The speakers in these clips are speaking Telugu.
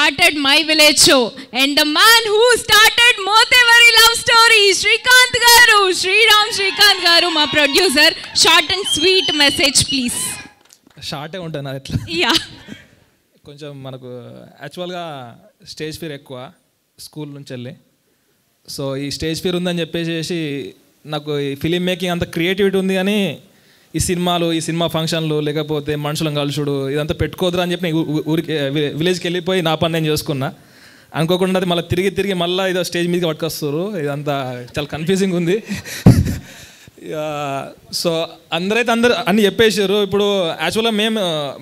started My Village Show, and the man who started Motevari Love Story, Srikanth Garu, Sriram Srikanth Garu, my producer. Short and sweet message, please. షార్టే ఉంటుంది అది ఎట్లా. Yeah. కొంచెం మనకు యాక్చువల్గా స్టేజ్ ఫియర్ ఎక్కువ స్కూల్ నుంచి వెళ్ళి. సో ఈ స్టేజ్ ఫియర్ ఉందని చెప్పేసి నాకు ఈ ఫిలిం మేకింగ్ అంత క్రియేటివిటీ ఉంది, కానీ ఈ సినిమా ఫంక్షన్లు లేకపోతే మనుషులను కలుసుడు ఇదంతా పెట్టుకోదురా అని చెప్పి ఊరికి విలేజ్కి వెళ్ళిపోయి నా పని నేను చేసుకున్నా. అనుకోకుండా అది మళ్ళీ తిరిగి మళ్ళీ ఇదో స్టేజ్ మీదకి పట్టుకొస్తారు. ఇదంతా చాలా కన్ఫ్యూజింగ్ ఉంది. సో అందరైతే అన్నీ చెప్పేసారు. ఇప్పుడు యాక్చువల్గా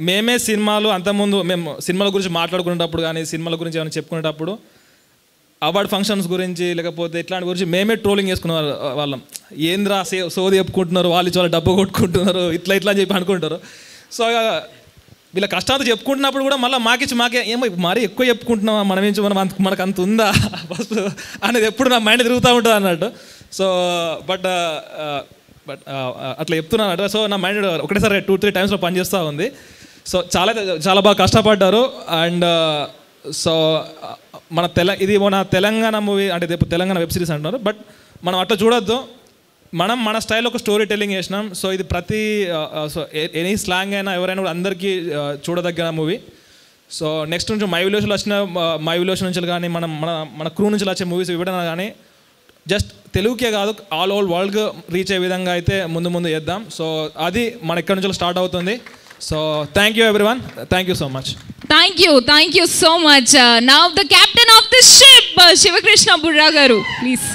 మేమే సినిమాలు అంతకుముందు మేము సినిమాల గురించి మాట్లాడుకునేటప్పుడు కానీ సినిమాల గురించి ఏమైనా చెప్పుకునేటప్పుడు అవార్డ్ ఫంక్షన్స్ గురించి లేకపోతే ఇట్లాంటి గురించి మేమే ట్రోలింగ్ చేసుకునే వాళ్ళం. ఏంద్రా సోది చెప్పుకుంటున్నారు, వాళ్ళు చాలా డబ్బు కొట్టుకుంటున్నారు, ఇట్లా అని చెప్పి అనుకుంటారు. సో వీళ్ళ కష్టాలు చెప్పుకుంటున్నప్పుడు కూడా మళ్ళీ మాకే ఏమో మరీ ఎక్కువ చెప్పుకుంటున్నామా మనకు అంత ఉందా ఫస్ట్ అనేది ఎప్పుడు నా మైండ్ తిరుగుతూ ఉంటుంది అన్నట్టు. సో బట్ అట్లా చెప్తున్నాను. సో నా మైండ్ ఒకటేసారి 2-3 టైమ్స్లో పనిచేస్తూ ఉంది. సో చాలా బాగా కష్టపడ్డారు. అండ్ సో ఇది మన తెలంగాణ మూవీ అంటే తెలంగాణ వెబ్ సిరీస్ అంటున్నారు, బట్ మనం అట్లా చూడొద్దు. మన స్టైల్లో ఒక స్టోరీ టెల్లింగ్ చేసినాం. సో ఇది సో ఎనీ స్లాంగ్ అయినా ఎవరైనా కూడా అందరికీ చూడదగిన మూవీ. సో నెక్స్ట్ నుంచి మై విలేజ్ నుంచి కానీ మన క్రూ నుంచి వచ్చే మూవీస్ ఇవ్వడం కానీ జస్ట్ తెలుగుకే కాదు ఆల్ ఓవర్ వరల్డ్కి రీచ్ అయ్యే విధంగా అయితే ముందు చేద్దాం. సో అది మన ఎక్కడి నుంచి స్టార్ట్ అవుతుంది. So thank you everyone. Thank you so much. Thank you so much. Now the captain of the ship, Shivakrishna Burra Garu, please.